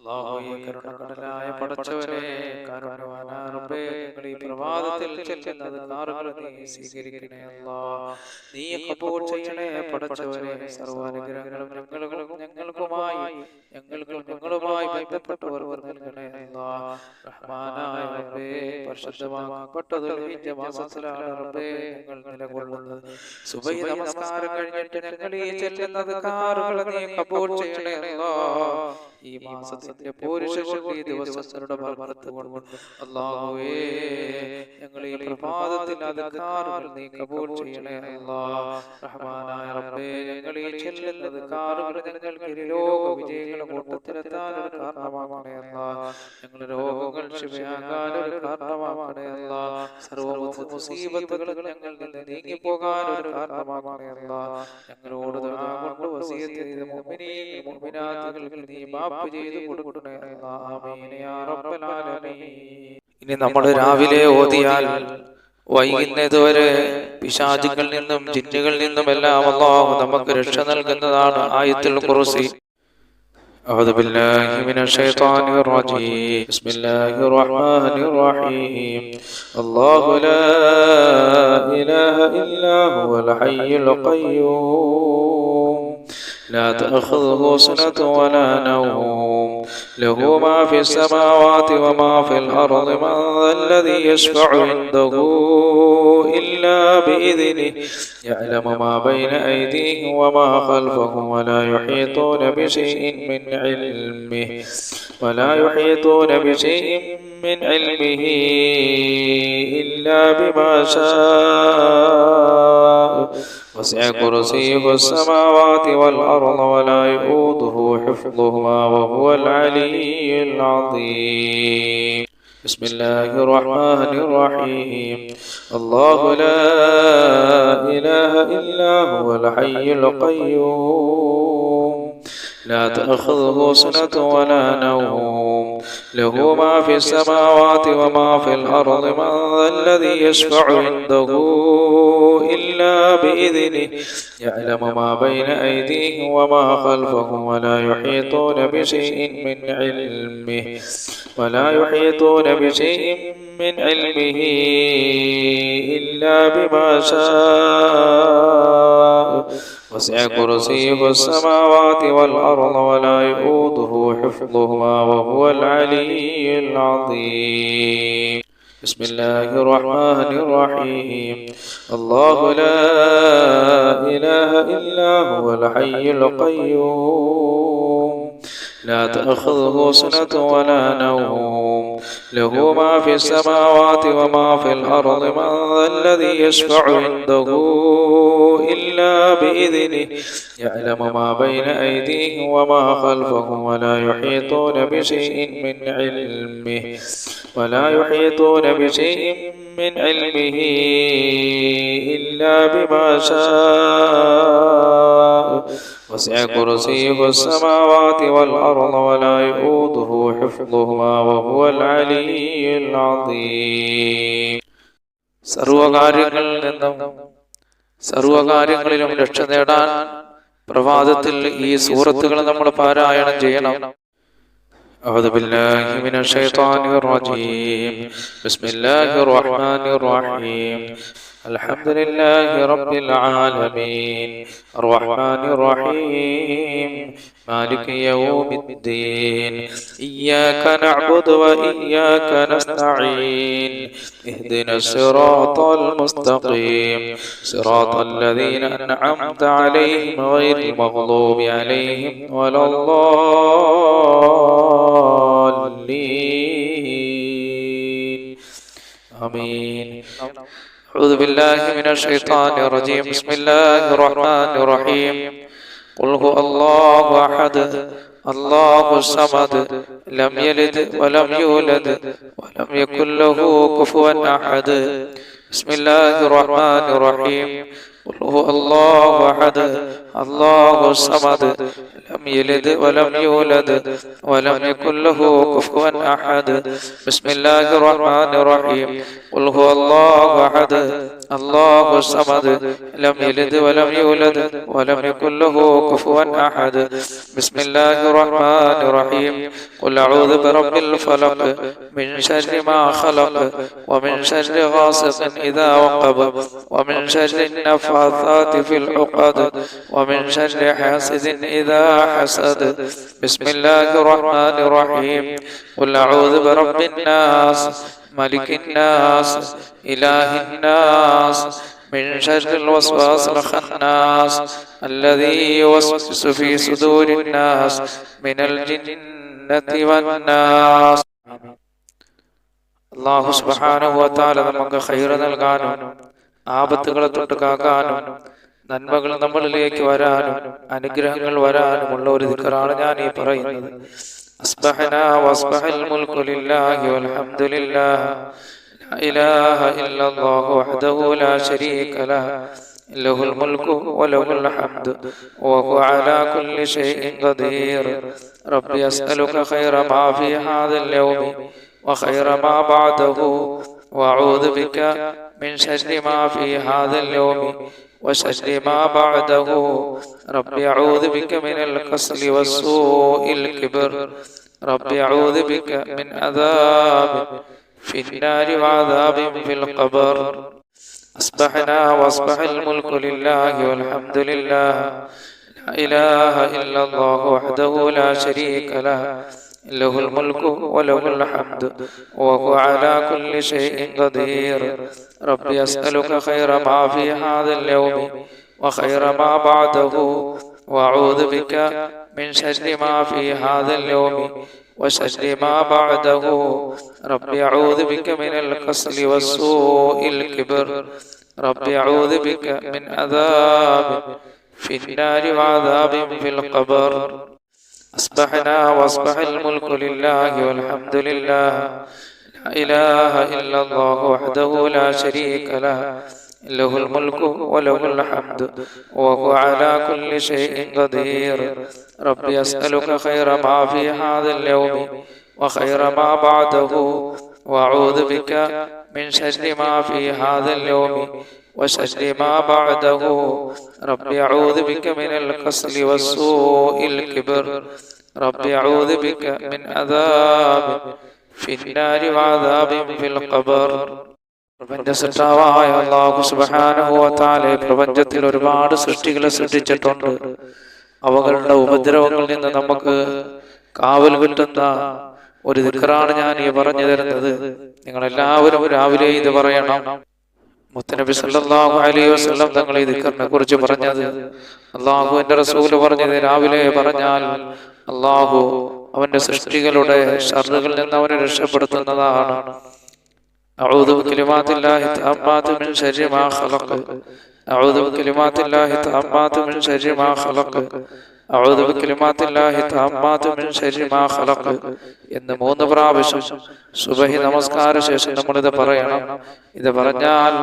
അല്ലാഹുവേ കരുണക്കടലായ പടച്ചവനെ കാരുണ്യവാനായ റബ്ബേ ഞങ്ങൾ ഈ പ്രഭാതത്തിൽ ചെല്ലുന്നത് കാറുകൾ നീ സ്വീകരിക്കണേ അല്ലാഹ്. നീ കബൂൽ ചെയ്യണേ പടച്ചവനെ. സർവ്വാനുഗ്രഹങ്ങളും ഞങ്ങളുമായി ബന്ധപ്പെട്ടവർക്ക് നൽകണേ അല്ലാഹ്. റഹ്മാനായ റബ്ബേ പരിശുദ്ധമാക്കപ്പെട്ട ദുൽഹിജ്ജ മാസത്തിലാണ് റബ്ബേ ഞങ്ങൾ നിലകൊള്ളുന്നത്. സുബഹി നമസ്കാരം കഴിഞ്ഞിട്ട് ഞങ്ങൾ ഈ ചെല്ലുന്നത് കാറുകൾ നീ കബൂൽ ചെയ്യണേ അല്ലാഹ്. ഈ മാസത്തിന്റെ പോരിശകൊണ്ട് ഈ ദിവസങ്ങളുടെ ബർക്കത്ത് കൊണ്ട് അല്ലാഹുവേ ഞങ്ങൾ ഈ പ്രഭാതത്തിൽ അദ്കാറുകൾ നീ കബൂൽ ചെയ്യണേ അല്ലാഹ്. റഹ്മാനായ റബ്ബേ ഞങ്ങൾ ഈ ചെല്ലുന്നത് കാറുകൾ ഞങ്ങൾക്ക് ലോക വിജയങ്ങളുടെ കൂട്ടത്തിലെത്താൻ ഒരു കാരണമാക്കണേ അല്ലാഹ്. ഞങ്ങളുടെ രോഗങ്ങൾ ശിഫയാകാൻ ഒരു കാരണമാക്കണേ അല്ലാഹ്. സർവ്വ മുസീബത്തുകൾ ഞങ്ങളിൽ നിന്ന് നീങ്ങിപ്പോകാൻ ഒരു കാരണമാക്കണേ അല്ലാഹ്. ഞങ്ങളോട് ദുആ കൊണ്ട് വസിയത്ത് ചെയ്ത മുഅ്മിനീൻ മുഅ്മിനാത്തുകൾക്ക് നീ മാഫ് ചെയ്തു കൊടുക്കണേ അല്ലാഹ്. ആമീൻ യാ റബ്ബൽ ആലമീൻ. ഇനി നമ്മൾ രാവിലെ ഓതിയാൽ വൈകുന്നതുവരെ പിശാചുകളിൽ നിന്നും ജിന്നുകളിൽ നിന്നും എല്ലാം അല്ലാഹു നമുക്ക് രക്ഷ നൽകുന്നതാണ് ആയത്തുൽ ഖുർസി. أعوذ بالله من الشيطان الرجيم. بسم الله الرحمن الرحيم. الله لا إله إلا هو الحي القيوم لا تأخذه سنة ولا نوم له ما في السماوات وما في الأرض من ذا الذي يشفع عنده إلا بإذنه يعلم ما بين أيديهم وما خلفهم ولا يحيطون بشيء من علمه إلا بما شاء وسع كرسيه السماوات والأرض ولا يؤوده حفظهما وهو العلي العظيم. بسم الله الرحمن الرحيم. الله لا إله إلا هو الحي القيوم لا تأخذه سنة ولا نوم له ما في السماوات وما في الأرض من ذا الذي يشفع عنده إلا بإذنه يعلم ما بين أيديهم وما خلفهم ولا يحيطون بشيء من علمه إلا بما شاء وسع كرسيه السماوات والأرض ولا يؤوده حفظهما وهو العلي العظيم. بسم الله الرحمن الرحيم. الله لا إله إلا هو الحي القيوم لا تأخذه سنة ولا نوم له ما في السماوات وما في الأرض من ذا الذي يشفع عنده إلا بإذنه يعلم ما بين أيديهم وما خلفهم ولا يحيطون بشيء من علمه إلا بما شاء وسع كرسيه السماوات والأرض ولا يؤوده حفظهما وهو العلي العظيم. സർവകാര്യങ്ങളിലും രക്ഷ നേടാൻ പ്രഭാതത്തിൽ ഈ സൂറത്തുകൾ നമ്മൾ പാരായണം ചെയ്യണം. أعوذ بالله من الشيطان الرجيم. بسم الله الرحمن الرحيم. الحمد لله رب العالمين الرحمن الرحيم مالك يوم الدين إياك نعبد وإياك نستعين اهدنا الصراط المستقيم صراط الذين أنعمت عليهم غير المغضوب عليهم ولا الضالين آمين. أعوذ بالله من الشيطان الرجيم. بسم الله الرحمن الرحيم. قل هو الله أحد الله الصمد لم يلد ولم يولد ولم يكن له كفوا أحد. بسم الله الرحمن الرحيم. قل هو الله أحد الله الصمد لم يلد ولم يولد ولم يكن له كفوا أحد بسم الله الرحمن الرحيم قل هو الله أحد الله الصمد لم يلد ولم يولد ولم يكن له كفوا أحد بسم الله الرحمن الرحيم قل أعوذ برب الفلق من شر ما خلق ومن شر غاسق إذا وقب ومن شر النفاثات في العقد ومن شر حاسد إذا حسد بسم الله الرحمن الرحيم قل أعوذ برب الناس ملك الناس إله الناس من شر الوسواس الخناس الذي يوسوس في صدور الناس من الجنة والناس. അല്ലാഹു സുബ്ഹാനഹു വ തആല നമുക്ക് ഖൈർ നൽകാനും ആപത്തുകളെ തൊട്ട് കാക്കാനും നന്മകൾ നമ്മളിലേക്ക് വരാനും അനുഗ്രഹങ്ങൾ വരാനുമുള്ള ഒരു ദിക്റാണ് ഞാൻ ഈ പറയുന്നത്. അസ്ബഹനാ വസ്ബഹൽ മുൽക്കു ലില്ലാഹി വൽഹംദുലില്ലാഹ് ലാ ഇലാഹ ഇല്ലല്ലാഹു വഹ്ദഹു ലാ ശരീക ലഹു ലഹുൽ മുൽക്കു വലഹുൽ ഹംദു വഹുവ അലാ കുല്ലി ഷൈഇൻ ഖദീർ. റബ്ബി അസ്അലുക ഖൈറ മാ ഫീ ഹാദൽ യൗമി وخير ما بعده وأعوذ بك من شر ما في هذا اليوم وشر ما بعده. ربي أعوذ بك من الكسل والسوء الكبر. ربي أعوذ بك من عذاب في النار وعذاب في القبر. أصبحنا وأصبح الملك لله والحمد لله لا إله إلا الله وحده لا شريك له له الملك وله الحمد وهو على كل شيء قدير. ربي أسألك خير ما في هذا اليوم وخير ما بعده وأعوذ بك من شر ما في هذا اليوم وشر ما بعده. ربي أعوذ بك من الكسل والسوء الكبر. ربي أعوذ بك من عذاب في النار وعذاب في القبر. أصبحنا وأصبح الملك لله والحمد لله لا إله إلا الله وحده لا شريك له له الملك وله الحمد وهو على كل شيء قدير. ربي أسألك خير ما في هذا اليوم وخير ما بعده وأعوذ بك من شر ما في هذا اليوم وشر ما بعده. ربي أعوذ بك من الكسل والسوء الكبر. ربي أعوذ بك من عذاب في النار وعذاب في القبر. പ്രപഞ്ചസൃഷ്ടാവായ അല്ലാഹു സുബ്ഹാനഹു വ തആല പ്രപഞ്ചത്തിൽ ഒരുപാട് സൃഷ്ടികളെ സൃഷ്ടിച്ചിട്ടുണ്ട്. അവകളുടെ ഉപദ്രവങ്ങളിൽ നിന്ന് നമുക്ക് കാവൽ കിട്ടുന്ന ഒരു ദിക്റാണ് ഞാൻ ഈ പറഞ്ഞു തരുന്നത്. നിങ്ങളെല്ലാവരും രാവിലെ ഇത് പറയണം. മുത്തനബി സല്ലല്ലാഹു അലൈഹി വസല്ലം തങ്ങൾ ഈ ദിക്റിനെ കുറിച്ച് പറഞ്ഞത്, അല്ലാഹുവിന്റെ റസൂൽ പറഞ്ഞത്, രാവിലെ പറഞ്ഞാൽ അല്ലാഹു അവന്റെ സൃഷ്ടികളുടെ ശർറുകളിൽ നിന്ന് അവനെ രക്ഷപ്പെടുത്തുന്നതാണ്. അഊദു ബികലിമാത്തില്ലാഹി തഅമ്മാതി മിൻ ശർരി മാ ഖലഖ. അഊദു ബികലിമാത്തില്ലാഹി തഅമ്മാതി മിൻ ശർരി മാ ഖലഖ. അഊദു ബികലിമാത്തില്ലാഹി തഅമ്മാതി മിൻ ശർരി മാ ഖലഖ എന്ന് 3 പ്രാവശ്യം സുബഹി നമസ്കാര ശേഷം നമ്മളിത് പറയണം. ഇത് പറഞ്ഞാൽ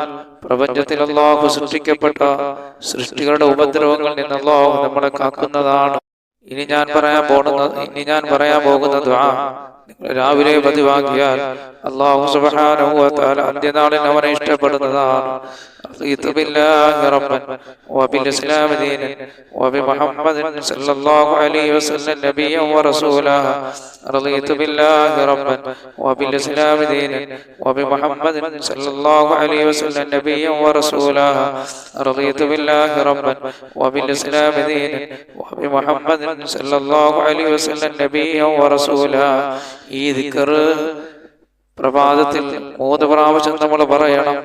പ്രപഞ്ചത്തിൽ അല്ലാഹു സൃഷ്ടിക്കപ്പെട്ട സൃഷ്ടികളുടെ ഉപദ്രവങ്ങളിൽ നിന്ന് അല്ലാഹു നമ്മളെ കാക്കുന്നതാണ്. ഇനി ഞാൻ പറയാൻ പോകുന്ന ദുആ രാവിലെ പതിവാക്കിയാൽ അല്ലാഹു സുബ്ഹാനഹു വ തആല അന്ത്യനാളിൽ അവനെ ഇഷ്ടപ്പെടുന്നതാണ്. റളിതു ബില്ലാഹി റബ്ബൻ വബിൽ ഇസ്ലാമി ദീനൻ വബിമുഹമ്മദിൻ സല്ലല്ലാഹു അലൈഹി വസല്ലം നബിയ്യൻ വറസൂലഹ. റളിതു ബില്ലാഹി റബ്ബൻ വബിൽ ഇസ്ലാമി ദീനൻ വബിമുഹമ്മദിൻ സല്ലല്ലാഹു അലൈഹി വസല്ലം നബിയ്യൻ വറസൂലഹ. റളിതു ബില്ലാഹി റബ്ബൻ വബിൽ ഇസ്ലാമി ദീനൻ വബിമുഹമ്മദിൻ സല്ലല്ലാഹു അലൈഹി വസല്ലം നബിയ്യൻ വറസൂലഹ. ഈ ദിക്ർ പ്രഭാതത്തിൽ 3 പ്രാവശ്യം നമ്മൾ പറയണം.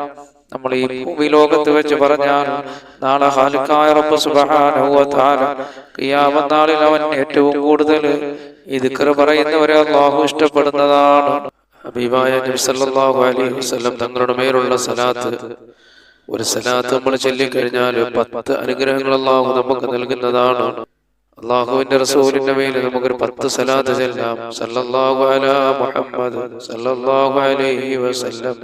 നമ്മൾ ഈ ഭൂമിലോകത്ത് വെച്ച് പറഞ്ഞാൽ നാളെ ഖാലിഖായ റബ്ബ് സുബ്ഹാനഹു വ തആല ഖിയാമത്ത് നാളിൽ അവൻ ഏറ്റവും കൂടുതൽ ഈ ദിക്ർ പറയുന്നവരെ അല്ലാഹു ഇഷ്ടപ്പെടുന്നതാണ്. ഹബീബായ നബി സല്ലല്ലാഹു അലൈഹി വസല്ലം തങ്ങളുടെ മേലുള്ള സലാത്ത്, ഒരു സലാത്ത് നമ്മൾ ചൊല്ലിക്കഴിഞ്ഞാൽ 10 അനുഗ്രഹങ്ങൾ അല്ലാഹു നമുക്ക് നൽകുന്നതാണ്. അള്ളാഹുവിന്റെ റസൂലിന്റെ മേൽ നമുക്കൊരു 10 സലാത്ത് ചെല്ലാം. സല്ലല്ലാഹു അലാ മുഹമ്മദ് സല്ലല്ലാഹു അലൈഹി വസല്ലം,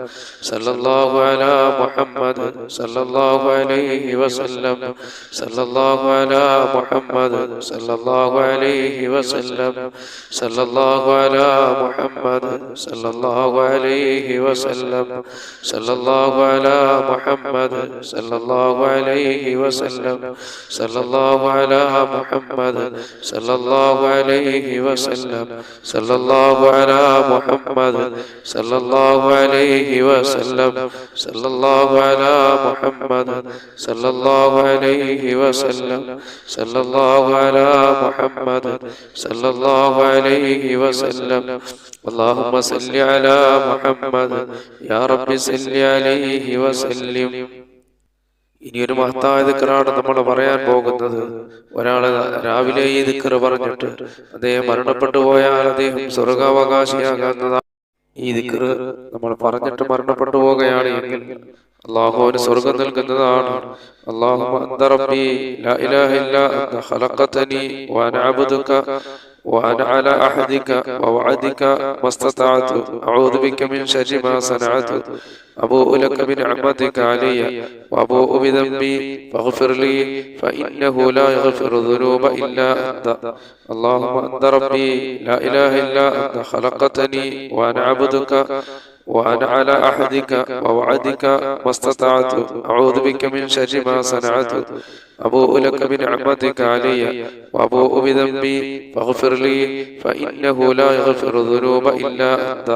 സല്ലല്ലാഹു അലാ മുഹമ്മദ് സല്ലല്ലാഹു അലൈഹി വസല്ലം, സല്ലല്ലാഹു അലാ മുഹമ്മദ് സല്ലല്ലാഹു അലൈഹി വസല്ലം, സല്ലല്ലാഹു അലാ മുഹമ്മദ് സല്ലല്ലാഹു അലൈഹി വസല്ലം, സല്ലല്ലാഹു അലാ മുഹമ്മദ് സല്ലല്ലാഹു അലൈഹി വസല്ലം, സല്ലല്ലാഹു അലാ മുഹമ്മദ് സല്ലല്ലാഹു അലൈഹി വസല്ലം, സല്ലല്ലാഹു അലാ മുഹമ്മദ് സല്ലല്ലാഹു അലൈഹി വസല്ലം, സല്ലല്ലാഹു അലാ മുഹമ്മദ് സല്ലല്ലാഹു അലൈഹി വസല്ലം, സല്ലല്ലാഹു അലാ മുഹമ്മദ് സല്ലല്ലാഹു അലൈഹി വസല്ലം. اللهم صل على محمد يا رب صل عليه وسلم. ഇനിയൊരു മഹത്തായ ദിക്റാണ് നമ്മൾ പറയാൻ പോകുന്നത്. ഒരാള് രാവിലെ ഈ ദിക്റ് പറഞ്ഞിട്ട് അദ്ദേഹം മരണപ്പെട്ടു പോയാൽ അദ്ദേഹം സ്വർഗാവകാശിയാകുന്നതാണ്. ഈ ദിക്റ് നമ്മൾ പറഞ്ഞിട്ട് മരണപ്പെട്ടു പോകുകയാണ് എങ്കിൽ അള്ളാഹു അവന് സ്വർഗം നൽകുന്നതാണ്. അല്ലാഹുമ്മ അന്ത റബ്ബി ലാ ഇലാഹ ഇല്ലാ അന്ത ഖലഖതനി വഅന അബ്ദുക وأنا على أحدك ووعدك ما استطعت أعوذ بك من شر ما صنعت أبوء لك بنعمتك علي وأبوء بذنبي فاغفر لي فإنه لا يغفر الذنوب إلا أنت. اللهم أنت ربي لا إله إلا أنت خلقتني وأنا عبدك وأنا على أحدك ووعدك ما استطعت أعوذ بك من شر ما صنعت أبوء لك بنعمتك علي وأبوء بذنبي فاغفر لي فإنه لا يغفر الذنوب إلا أنت.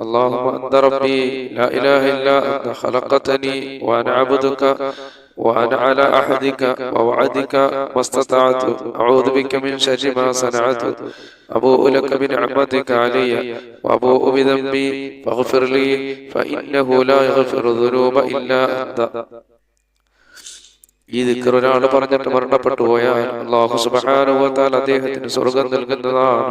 اللهم أنت ربي لا إله إلا أنت خلقتني وأنا عبدك وأنا على أحدك ووعدك ما استطعت أعوذ بك من شر ما صنعت أبوء لك بنعمتك علي وأبوء بذنبي فاغفر لي فإنه لا يغفر الذنوب إلا أنت. ഈ ദിക്ർ ഒരാൾ പറഞ്ഞിട്ട് മരണപ്പെട്ടു പോയാൽ അല്ലാഹു സുബ്ഹാനഹു വ തആല അദ്ദേഹത്തിന് സ്വർഗ്ഗം നൽകുന്നതാണ്.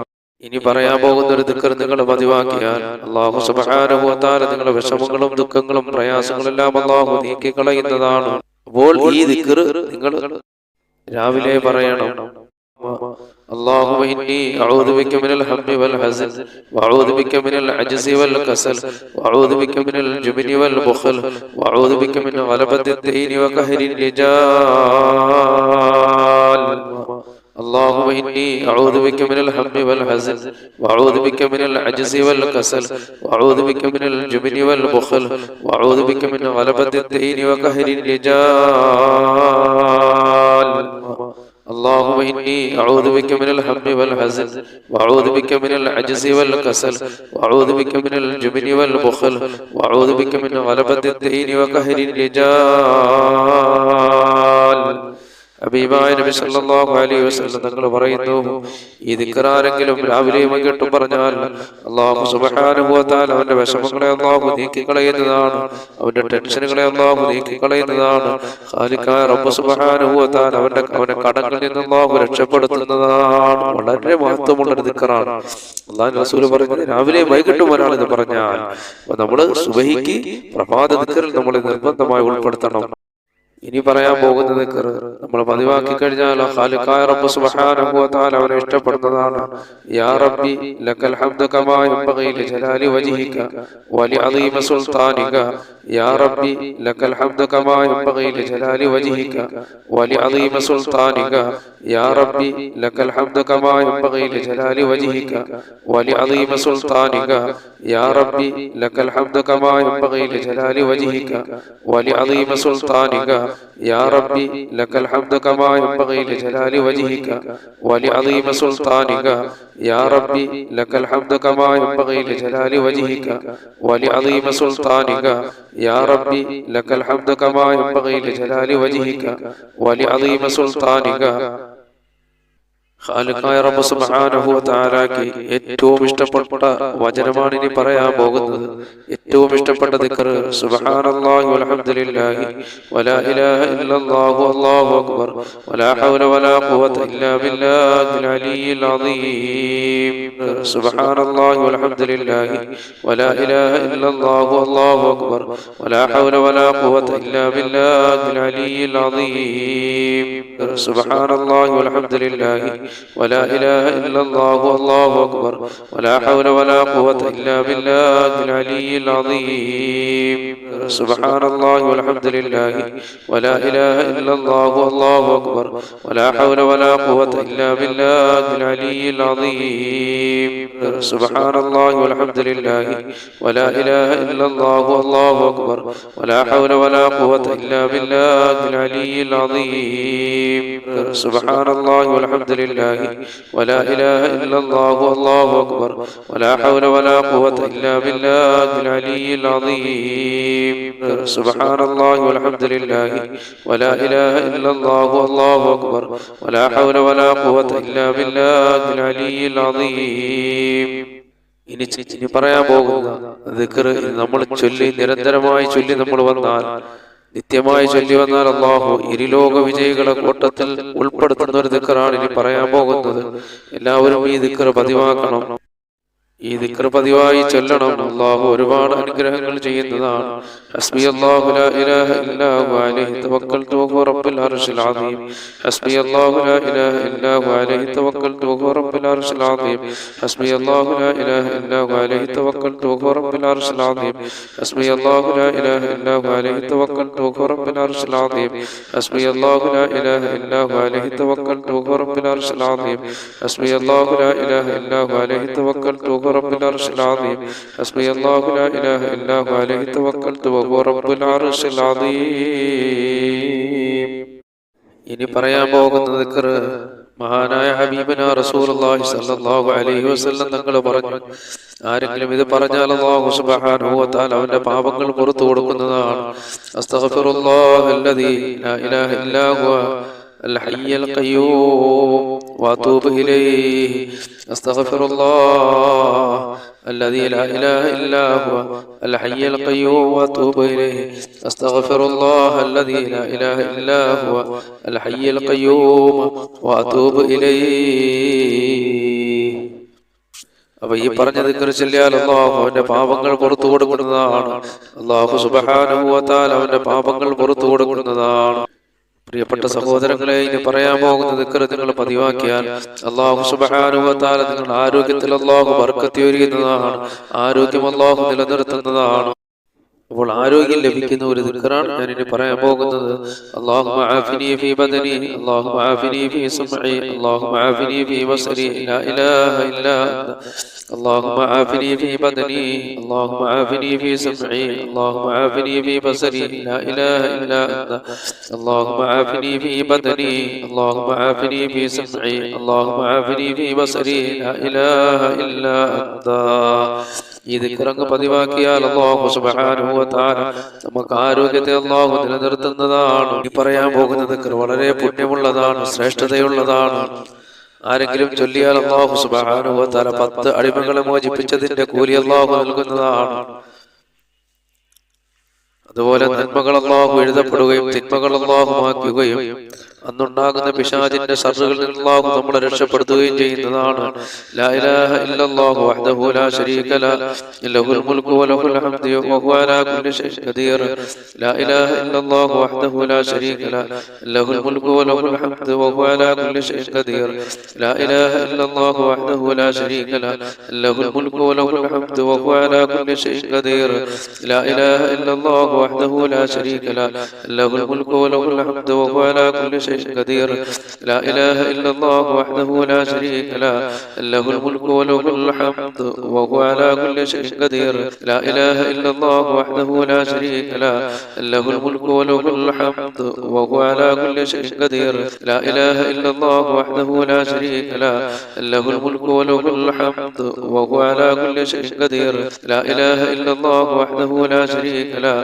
ഇനി പറയാൻ പോകുന്ന ഒരു ദിക്ർ നിങ്ങൾ പതിവാക്കിയാൽ അല്ലാഹു സുബ്ഹാനഹു വ തആല നിങ്ങളുടെ വിഷമങ്ങളും ദുഃഖങ്ങളും പ്രയാസങ്ങളും എല്ലാം അല്ലാഹു നീക്കി കളയുന്നതാണ്. അപ്പോൾ ഈ ദിക്ർ നിങ്ങൾ രാവിലെ പറയണം. اللهم إني أعوذ بك من الهم والحزن وأعوذ بك من العجز والكسل وأعوذ بك من الجبن والبخل وأعوذ بك من غلبة الدين وقهر الرجال. اللهم إني أعوذ بك من الهم والحزن وأعوذ بك من العجز والكسل وأعوذ بك من الجبن والبخل وأعوذ بك من غلبة الدين وقهر الرجال. اللهم إني أعوذ بك من الهم والحزن وأعوذ بك من العجز والكسل وأعوذ بك من الجبن والبخل وأعوذ بك من غلبة الدين وقهر الرجال. ഹബീബായ നബി സല്ലല്ലാഹു അലൈഹി വസല്ലം തങ്ങൾ പറയുന്നു, ഈ ദിക്ർ ആരെങ്കിലും രാവിലെയും വൈകിട്ടും പറഞ്ഞാൽ അല്ലാഹു സുബ്ഹാനഹു വ തആല അവന്റെ വിഷമങ്ങളെ അല്ലാഹു നീക്കി കളയുന്നതാണ്, അവന്റെ ടെൻഷനുകളെ അല്ലാഹു നീക്കി കളയുന്നതാണ്. ഖാലിഖായ റബ്ബ് സുബ്ഹാനഹു വ തആല അവന്റെ കടങ്ങളിൽ നിന്ന് അല്ലാഹു രക്ഷപ്പെടുത്തുന്നതാണ്. വളരെ മഹത്വമുള്ള ഒരു ദിക്റാണ്. അല്ലാഹുവിന്റെ റസൂൽ പറഞ്ഞു, രാവിലെയും വൈകിട്ടും ഒരാൾ ഇത് പറഞ്ഞാൽ നമ്മൾ സുബഹിക്ക് പ്രഭാത ദിക്റിൽ നമ്മൾ നിർബന്ധമായി ഉൾപ്പെടുത്തണം. ഇനി പറയാൻ പോകുന്നത് നമ്മൾ പതിവാക്കി കഴിഞ്ഞാൽ ഖാലിഖായ റബ്ബ് സുബ്ഹാനഹു വ തആല അവനെ ഇഷ്ടപ്പെടുന്നതാണ്. യാ റബ്ബി ലക്കൽ ഹംദു കമാ യൻബഗി ലിജലാലി വജ്ഹിക വലിഅദീമി സുൽത്താനിക. യാ റബ്ബി ലക്കൽ ഹംദു കമാ യൻബഗി ലിജലാലി വജ്ഹിക വലിഅദീമി സുൽത്താനിക. യാ റബ്ബി ലക്കൽ ഹംദു കമാ യൻബഗി ലിജലാലി വജ്ഹിക വലിഅദീമി സുൽത്താനിക. യാ റബ്ബി ലക്കൽ ഹംദു കമാ യൻബഗി ലിജലാലി വജ്ഹിക വലിഅദീമി സുൽത്താനിക. يا ربي لك الحمد كما ينبغي لجلال وجهك ولعظيم سلطانك. يا ربي لك الحمد كما ينبغي لجلال وجهك ولعظيم سلطانك. يا ربي لك الحمد كما ينبغي لجلال وجهك ولعظيم سلطانك. ഖാലിഖായ റബ്ബ് സുബ്ഹാനഹു വ തആലക്ക് ഏറ്റവും ഇഷ്ടപ്പെട്ട വചനമാണ് ഇനി പറയാൻ പോകുന്നത്. ഏറ്റവും ഇഷ്ടപ്പെട്ട ദിക്ർ സുബ്ഹാനല്ലാഹി വൽഹംദുലില്ലാഹി വലാ ഇലാഹ ഇല്ലല്ലാഹു അല്ലാഹു അക്ബർ വലാ ഹൗല വലാ ഖുവത ഇല്ലാ ബില്ലാഹിൽ അലിയ്യിൽ അദീം. സുബ്ഹാനല്ലാഹി വൽഹംദുലില്ലാഹി വലാ ഇലാഹ ഇല്ലല്ലാഹു വല്ലാഹു അക്ബർ വലാ ഹൗല വലാ ഖുവത ഇല്ലാ ബില്ലാഹിൽ അലിയ്യിൽ അദീം. സുബ്ഹാനല്ലാഹി വൽഹംദുലില്ലാഹി വലാ ഇലാഹ ഇല്ലല്ലാഹു വല്ലാഹു അക്ബർ വലാ ഹൗല വലാ ഖുവത ഇല്ലാ ബില്ലാഹിൽ അലിയ്യിൽ അദീം. സുബ്ഹാനല്ലാഹി വൽഹംദുലില്ലാഹി വലാ ഇലാഹ ഇല്ലല്ലാഹു വല്ലാഹു അക്ബർ വലാ ഹൗല വലാ ഖുവത ഇല്ലാ ബില്ലാഹിൽ അലിയ്യിൽ അദീം. സുബ്ഹാനല്ലാഹി വൽഹംദുലില്ലാഹി വലാ ഇലാഹ ഇല്ലല്ലാഹു വല്ലാഹു അക്ബർ വലാ ഹൗല വലാ ഖുവത ഇല്ലാ ബില്ലാഹിൽ അലിയ്യിൽ അദീം. സുബ്ഹാനല്ലാഹി വൽഹംദുലില്ലാഹി വലാ ഇലാഹ ഇല്ലല്ലാഹു വല്ലാഹു അക്ബർ വലാ ഹൗല വലാ ഖുവത ഇല്ലാ ബില്ലാഹിൽ അലിയ്യിൽ അദീം. സുബ്ഹാനല്ലാഹി വൽഹംദുലില്ലാഹി വലാ ഇലാഹ ഇല്ലല്ലാഹു വല്ലാഹു അക്ബർ വലാ ഹൗല വലാ ഖുവത ഇല്ലാ ബില്ലാഹിൽ അലിയ്യിൽ അദീം. ഇനി പറയാൻ പോകുന്ന ദിക്ർ നമ്മൾ ചൊല്ലി നിരന്തരമായി ചൊല്ലി നമ്മൾ വന്നാൽ, നിത്യമായി ചൊല്ലി വന്നാൽ അല്ലാഹു ഇരുലോക വിജയികളെ കൂട്ടത്തിൽ ഉൾപ്പെടുത്തുന്ന ഒരു ദിക്റാണ് ഇനി പറയാൻ പോകുന്നത്. എല്ലാവരും ഈ ദിക്ർ പതിവാക്കണം. ഈ ദിക്ർ പതിവായി ചൊല്ലണം. അല്ലാഹു ഒരുപാട് അനുഗ്രഹങ്ങൾ ചെയ്യുന്നതാണ്. ഹസ്ബിയല്ലാഹു ലാ ഇലാഹ ഇല്ലാ ഹു അലൈഹി തവക്കൽതു വഹുവ റബ്ബുൽ അർശിൽ അദീം. ഹസ്ബിയല്ലാഹു ലാ ഇലാഹ ഇല്ലാ ഹു അലൈഹി തവക്കൽതു വഹുവ റബ്ബുൽ അർശിൽ അദീം. ഹസ്ബിയല്ലാഹു ലാ ഇലാഹ ഇല്ലാ ഹു അലൈഹി തവക്കൽതു വഹുവ റബ്ബുൽ അർശിൽ അദീം. ഹസ്ബിയല്ലാഹു ലാ ഇലാഹ ഇല്ലാ ഹു അലൈഹി തവക്കൽതു വഹുവ റബ്ബുൽ അർശിൽ അദീം. ഹസ്ബിയല്ലാഹു ലാ ഇലാഹ ഇല്ലാ ഹു അലൈഹി തവക്കൽതു വഹുവ റബ്ബുൽ അർശിൽ അദീം. ഹസ്ബിയല്ലാഹു ലാ ഇലാഹ ഇല്ലാ ഹു അലൈഹി തവക്കൽതു رب العرش العظيم. حسبي الله لا إله إلا هو عليه توكلت وهو رب العرش العظيم. ഇനി പറയാൻ പോകുന്ന ദിക്ർ മഹാനായ ഹബീബനാ റസൂലുള്ളാഹി സ്വല്ലല്ലാഹു അലൈഹി വസല്ലം തങ്ങൾ പറഞ്ഞു, ആരെങ്കിലും ഇത് പറഞ്ഞാൽ അല്ലാഹു സുബ്ഹാനഹു വ തആല അവന്റെ പാപങ്ങൾ പുറത്തു കൊടുക്കുന്നതാണ്. അസ്തഗ്ഫിറുല്ലാഹല്ലദീ ലാ ഇലാഹ ഇല്ലാ ഹുവ الحي القيوم واتوب اليه. استغفر الله الذي لا اله الا هو الحي القيوم واتوب اليه. استغفر الله الذي لا اله الا هو الحي القيوم واتوب اليه. അപ്പൊ ഈ പറഞ്ഞ ദിക്ർ ചൊല്ലിയാൽ അല്ലാഹു അവന്റെ പാപങ്ങൾ പുറത്തു കൊടുക്കുന്നതാണ്. അല്ലാഹു സുബ്ഹാനഹു വ തആല അവന്റെ പാപങ്ങൾ പുറത്തു കൊടുക്കുന്നതാണ്. പ്രിയപ്പെട്ട സഹോദരങ്ങളെ, ഇനി പറയാൻ പോകുന്ന ദിക്ർ നിങ്ങൾ പതിവാക്കിയാൽ അല്ലാഹു സുബ്ഹാനഹു വ തആല നിങ്ങളുടെ ആരോഗ്യത്തിൽ അല്ലാഹു ബർക്കത്ത് ചൊരിയുന്നതാണ്. ആരോഗ്യം അല്ലാഹു നിലനിർത്തുന്നതാണ്. അപ്പോൾ ആരോഗ്യം ലഭിക്കുന്ന ഒരു ദിക്റാണ് ഞാൻ ഇനി പറയാൻ പോകുന്നത്. അല്ലാഹുമ്മ ആഫിനി ഫീ ബദനി, അല്ലാഹുമ്മ ആഫിനി ഫീ സമഇ, അല്ലാഹുമ്മ ആഫിനി ഫീ ബസരി, ലാ ഇലാഹ ഇല്ലാ അന്ത. اللهم عافني في بدني، اللهم عافني في سمعي، اللهم عافني في بصري، لا إله إلا أنت. اللهم عافني في بدني، اللهم عافني في سمعي، اللهم عافني في بصري، لا إله إلا أنت. ഈ ദിക്ർ പതിവാക്കിയാൽ അല്ലാഹു സുബ്ഹാനഹു വ തആല നമുക്ക് ആരോഗ്യത്തെ അല്ലാഹു നിലനിർത്തുന്നതാണ്. ഈ പറയാൻ പോകുന്ന ദിക്ർ വളരെ പുണ്യമുള്ളതാണ്, ശ്രേഷ്ഠതയുള്ളതാണ്. ആരെങ്കിലും ചൊല്ലിയാൽ അല്ലാഹു സുബ്ഹാനഹു വ തആല 10 അടിമകളെ മോചിപ്പിച്ചതിന്റെ കൂലി അല്ലാഹു നൽകുന്നതാണ്. അതുപോലെ നന്മകൾ അല്ലാഹു എഴുതപ്പെടുകയും തിന്മകൾ അല്ലാഹു മായ്ക്കുകയും അന്നുണ്ടാകുന്ന പിശാചിന്റെ ശർറുകളിൽ അല്ലാഹു നമ്മളെ രക്ഷപ്പെടുത്തുകയും ചെയ്യുന്നതാണ്. ലാ ഇലാഹ ഇല്ലല്ലാഹു വഹ്ദഹു ലാ ശരീക ലഹു ലഹുൽ മുൽക്കു വലഹുൽ ഹംദു വഹുവ അലാ കുല്ലി ഷൈഇൻ ഖദീർ. ലാ ഇലാഹ ഇല്ലല്ലാഹു വഹ്ദഹു ലാ ശരീക ലഹു ലഹുൽ മുൽക്കു വലഹുൽ ഹംദു വഹുവ അലാ കുല്ലി ഷൈഇൻ ഖദീർ. ലാ ഇലാഹ ഇല്ലല്ലാഹു വഹ്ദഹു ലാ ശരീക ലഹു ലഹുൽ മുൽക്കു വലഹുൽ ഹംദു വഹുവ അലാ കുല്ലി ഷൈഇൻ ഖദീർ. ലാ ഇലാഹ ഇല്ലല്ലാഹു വഹ്ദഹു ലാ ശരീക ലഹു ലഹുൽ മുൽക്കു വലഹുൽ ഹംദു വഹുവ അലാ കുല്ലി ഷൈഇൻ قدير. لا إله إلا الله وحده لا شريك له له الملك وله الحمد وهو على كل شيء قدير. لا إله إلا الله وحده لا شريك له له الملك وله الحمد وهو على كل شيء قدير. لا إله إلا الله وحده لا شريك له له الملك وله الحمد وهو على كل شيء قدير. لا إله إلا الله وحده لا شريك له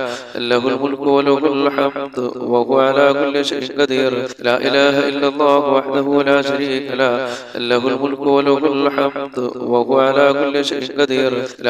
له الملك وله الحمد وهو على كل شيء قدير. لا إله إلا الله وحده لا شريك له له الملك وله الحمد وهو على كل شيء قدير. لا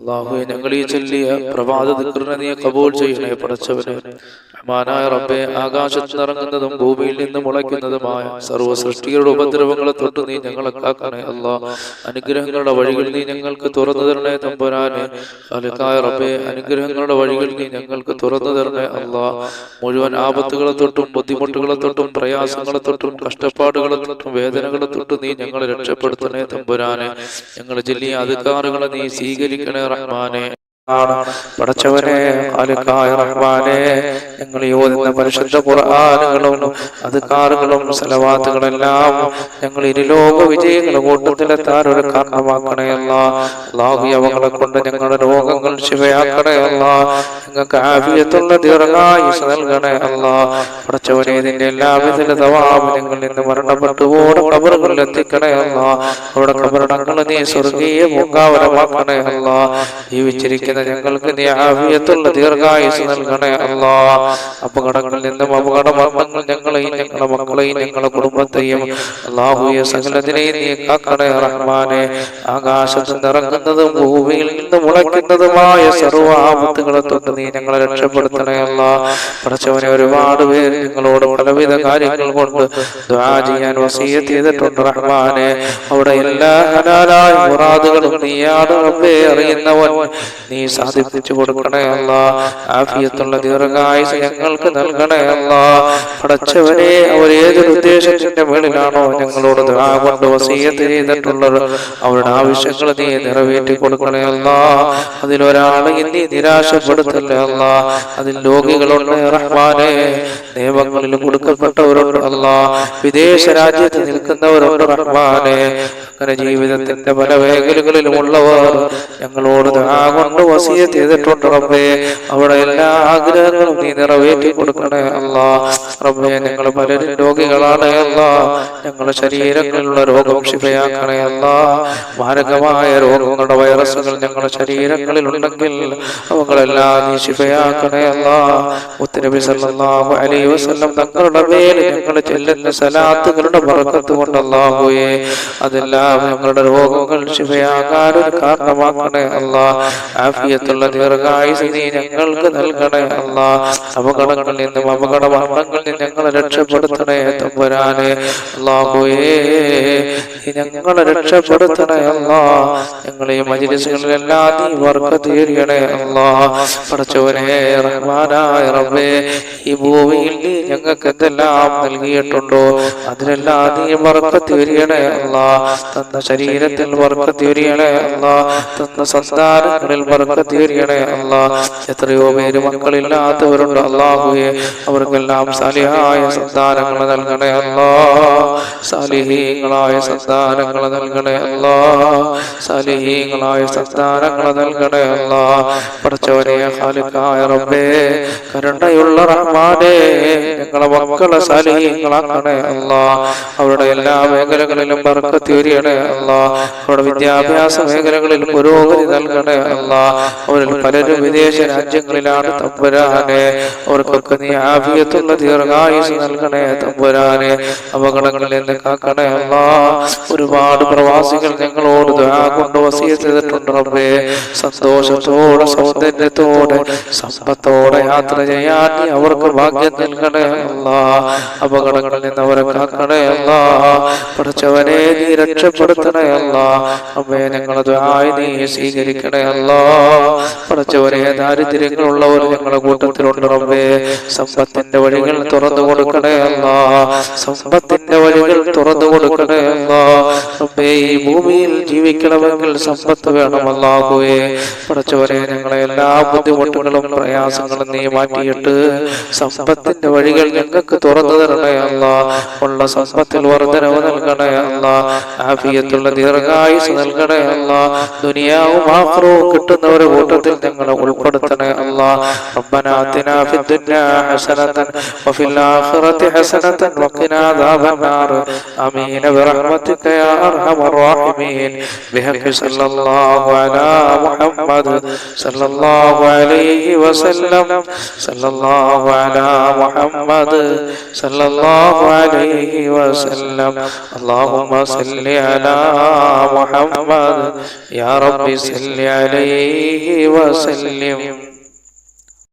അല്ലാഹുവേ ഞങ്ങൾ ഈ ചൊല്ലിയ പ്രഭാത ദിക്റിനെ നീ ഖബൂൽ ചെയ്യണേ പടച്ചവനെ. റഹ്മാനായ റബ്ബേ, ആകാശത്ത് നിറങ്ങുന്നതും ഭൂമിയിൽ നിന്ന് മുളയ്ക്കുന്നതുമായ സർവ്വ സൃഷ്ടികളുടെ ഉപദ്രവങ്ങളെ തൊട്ട് നീ ഞങ്ങളെ കാക്കണേ അല്ലാഹ്. അനുഗ്രഹങ്ങളുടെ വഴികൾ നീ ഞങ്ങൾക്ക് തുറന്നു തരണേ തമ്പുരാനെ. ഖാലിഖായ റബ്ബേ, അനുഗ്രഹങ്ങളുടെ വഴികൾ നീ ഞങ്ങൾക്ക് തുറന്നു തരണേ അല്ലാഹ്. മുഴുവൻ ആപത്തുകളെ തൊട്ടും ബുദ്ധിമുട്ടുകളെ തൊട്ടും പ്രയാസങ്ങളെ തൊട്ടും കഷ്ടപ്പാടുകളെ തൊട്ടും വേദനകളെ തൊട്ടും നീ ഞങ്ങളെ രക്ഷപ്പെടുത്തണേ തമ്പുരാനെ. ഞങ്ങളുടെ ജില്ലീയ അധികാറുകളെ നീ സ്വീകരിക്കണേ റഹ്മാനെ. പടച്ചവനെ, ഖാലിഖായ റഹ്മാനെ, ഞങ്ങൾ ഓതുന്ന പരിശുദ്ധ ഖുർആനുകളും അദ്കാറുകളും സലവാത്തുകളെല്ലാം ഞങ്ങൾ ഇരുലോക വിജയങ്ങളുടെ കൂട്ടത്തിലെത്താൻ ഒരു കാരണമാക്കണേ അല്ലാഹു. അവകളെ കൊണ്ട് ഞങ്ങളുടെ രോഗങ്ങൾ ശിവയാക്കണേ അല്ലാഹ്. ഞങ്ങൾക്ക് ആഫിയത്തുള്ള ദീർഘായുസ്സ് നൽകണേ അല്ലാഹ്. പടച്ചവനെ, ഇതിന്റെ എല്ലാവിധ തവാബ് ഞങ്ങളിൽ നിന്ന് മരണപ്പെട്ടു ഓടെ ഖബറുകളിൽ എത്തിക്കണേ അല്ലാഹ്. അവിടെ ഖബറടങ്ങൾ നീ സ്വർഗീയ പൂങ്കാവനമാക്കണേ അല്ലാഹ്. ജീവിച്ചിരിക്കുന്ന ഞങ്ങൾക്ക് നീ ആഫിയത്തുള്ള ദീർഘായുസ്സ് നൽകണേ അല്ലാഹ്. അപകടങ്ങളിൽ നിന്നും അപകട മരണങ്ങൾ ഞങ്ങളെയും ഞങ്ങളുടെ മക്കളെയും ഞങ്ങളുടെ കുടുംബത്തെയും അല്ലാഹുവേ സകലതിനെയും നീ കാക്കണേ റഹ്മാനെ. ആകാശത്ത് നിറങ്ങുന്നതും ഭൂമിയിൽ നിന്ന് മുളയ്ക്കുന്നതുമായ സർവ്വ ആപത്തുകളെ തൊട്ട് നീ ഞങ്ങളെ രക്ഷപ്പെടുത്തണേ അല്ലാഹ്. പടച്ചവനെ, ഒരുപാട് പേര് ഞങ്ങളോട് പലവിധ കാര്യങ്ങൾ കൊണ്ട് ദുആ ചെയ്യാൻ വസിയ്യത്ത് ചെയ്തിട്ടുണ്ട് റഹ്മാനെ. അവിടെ എല്ലാ ഹലാലായ മുറാദുകളും നീയാണ് റബ്ബേ അറിയുന്നവൻ. നീ സാധിപ്പിച്ചു കൊടുക്കണേ അല്ലാഹ്. ആഫിയത്തുള്ള ദീർഘായുസ്സ് ഞങ്ങൾക്ക് നൽകണേ അല്ലാഹ്. പടച്ചവനെ, അവർ ഏതൊരു ഉദ്ദേശത്തിന്റെ മേളിലാണോ ഞങ്ങളോട് ദുആ കൊണ്ട് വസിയ്യത്ത് ചെയ്തിട്ടുള്ളത്, അവരുടെ ആവശ്യങ്ങൾ നീ നിറവേറ്റി കൊടുക്കണേ അല്ലാഹ്. അതിലൊരാളെയും നീ നിരാശപ്പെടുത്തല്ലേ അല്ലാഹ്. അതിൽ രോഗികളുണ്ട് റഹ്മാനെ, നിയമങ്ങളിൽ കൊടുക്കപ്പെട്ടവരുണ്ട് അല്ലാഹ്, വിദേശ രാജ്യത്ത് നിൽക്കുന്നവരുണ്ട് റഹ്മാനെ. അങ്ങനെ ജീവിതത്തിന്റെ പല മേഖലകളിലുമുള്ളവർ ഞങ്ങളോട് ദുആ കൊണ്ട് വസിയ്യത്ത് ചെയ്തിട്ടുണ്ട് റബ്ബേ. അവിടെ എല്ലാ ആഗ്രഹങ്ങളും നീ നിറവേറ്റി കൊടുക്കണേ അല്ലാഹ്. റബ്ബേ, ഞങ്ങൾ പലരും രോഗികളാണ് അല്ലാഹ്. ഞങ്ങളുടെ ശരീരങ്ങളിലുള്ള രോഗം ശിഫയാക്കണേ അല്ലാഹ്. മാരകമായ രോഗങ്ങളുടെ വൈറസുകൾ ഞങ്ങളുടെ ശരീരങ്ങളിൽ ഉണ്ടെങ്കിൽ അവകളെല്ലാം നീ ശിഫയാക്കണേ അല്ലാഹ്. മുത്തുനബി സല്ലല്ലാഹു അലൈഹി വസല്ലം തങ്ങളുടെ മേൽ ഞങ്ങൾ ചെല്ലുന്ന സലാത്തുകളുടെ ബറക്കത്ത് കൊണ്ട് അല്ലാഹുവേ അതെല്ലാം ഞങ്ങളുടെ രോഗങ്ങൾ ശിഫയാകാൻ ഒരു കാരണമാക്കണേ അല്ലാഹ്. ആഫിയത്തുള്ള ദീർഘായുസ്സ് നീ ഞങ്ങൾക്ക് നൽകണേ അല്ലാഹ്. അപകടങ്ങളിൽ നിന്നും അപകട മരണങ്ങളിൽ നിന്നും ഞങ്ങളെ രക്ഷപ്പെടുത്തണേ തമ്പുരാനെ. അല്ലാഹുവേ, ഞങ്ങളെ രക്ഷപ്പെടുത്തണേ അല്ലാഹ്. ഞങ്ങളെ മജ്‌ലിസുകളിലെല്ലാം നീ ബർക്കത്ത് ചെയ്യണേ അല്ലാഹ്. പടച്ചവനെ, റഹ്മാനായ റബ്ബേ, ഈ ഭൂമിയിൽ നീ ഞങ്ങൾക്ക് എന്തെല്ലാം നൽകിയിട്ടുണ്ടോ അതിലെല്ലാം നീ ബർക്കത്ത് ചെയ്യണേ അല്ലാഹ്. തന്ന ശരീരത്തിൽ ബർക്കത്ത് ചെയ്യണേ അല്ലാഹ്. തന്ന സന്താനങ്ങളിൽ ബർക്കത്ത് ചെയ്യണേ അല്ലാഹ്. എത്രയോ പേര് മക്കളില്ലാത്തവരുണ്ട് അല്ലാഹുവേ, അവർക്കെല്ലാം സാലിഹായ സന്താനങ്ങൾ നൽകണേ അല്ലാഹ്. സാലിഹീങ്ങളായ സന്താനങ്ങൾ നൽകണേ അല്ലാഹ്. സാലിഹീങ്ങളായ സന്താനങ്ങൾ നൽകണേ അല്ലാഹ്. പടച്ചവനെ, ഖാലിഖായ റബ്ബേ, കരുണയുള്ള റഹ്മാനേ, ഞങ്ങളെ മക്കളെ സാലിഹീങ്ങളാക്കണേ അല്ലാഹ്. അവരുടെ എല്ലാ മേഖലകളിലും ബർക്കത്ത് ചെയ്യണേ അല്ലാഹ്. അവരുടെ വിദ്യാഭ്യാസ മേഖലകളിൽ പുരോഗതി നൽകണേ അല്ലാഹ്. അവരിൽ പലരും വിദേശ രാജ്യങ്ങളിലാണ് തമ്പുരാനെ. അവർക്കൊക്കെ നീ ആഫിയത്തുള്ള ദീർഘായുസ്സ് നൽകണേ തമ്പുരാനെ. അപകടങ്ങളിൽ നിന്ന് കാക്കണേ അല്ലാഹ്. ഒരുപാട് പ്രവാസികൾ ഞങ്ങളോട് ദുആ കൊണ്ട് വസിയ്യത്ത് ചെയ്തിട്ടുണ്ട് റബ്ബേ. സന്തോഷത്തോടെ സൗന്ദര്യത്തോടെ സമ്പത്തോടെ യാത്ര ചെയ്യാൻ നീ അവർക്ക് ഭാഗ്യം നൽകണേ അല്ലാഹ്. അപകടങ്ങളിൽ നിന്ന് അവരെ കാക്കണേ അല്ലാഹ്. പടച്ചവനെ, നീ രക്ഷപ്പെടുത്തണേ അല്ലാഹ്. റബ്ബേ, ഞങ്ങളെ ദുആ നീ സ്വീകരിക്കണേ അല്ലാഹ്. പടച്ചവനെ, ദാരിദ്ര്യങ്ങളുള്ളവർ ഞങ്ങളുടെ കൂട്ടത്തിലുണ്ട് റബ്ബേ. സമ്പത്തിന്റെ വഴികൾ തുറന്നു കൊടുക്കണേ അല്ലാഹ്. സമ്പത്തിന്റെ വഴികൾ തുറന്നു കൊടുക്കണേ അല്ലാഹ്. റബ്ബേ, ഈ ഭൂമിയിൽ ജീവിക്കണമെങ്കിൽ സമ്പത്ത് വേണം അല്ലാഹുവേ. പടച്ചവനെ, ഞങ്ങളെ എല്ലാ ബുദ്ധിമുട്ടുകളും പ്രയാസങ്ങളും നീ മാറ്റിയിട്ട് സമ്പത്തിന്റെ വഴികൾ ഞങ്ങൾക്ക് തുറന്നു തരണേ അല്ലാഹ്. ഉള്ള സമ്പത്തിൽ വർദ്ധനവ് നൽകണേ അല്ലാഹ്. ആഫിയത്തുള്ള ദീർഘായുസ്സ് നൽകണേ അല്ലാഹ്. ദുനിയാവും ആഖിറവും കിട്ടുന്നവരുടെ കൂട്ടത്തിൽ ഞങ്ങളെ ഉൾപ്പെടുത്തണേ അല്ലാഹ്. الله ربنا آتنا في الدنيا حسنة وفي الآخرة حسنة وقنا عذاب النار آمين برحمتك يا أرحم الراحمين بحق صلى الله على محمد صلى الله عليه وسلم صلى الله على محمد صلى الله عليه وسلم اللهم صل على محمد يا رب صل عليه وسلم.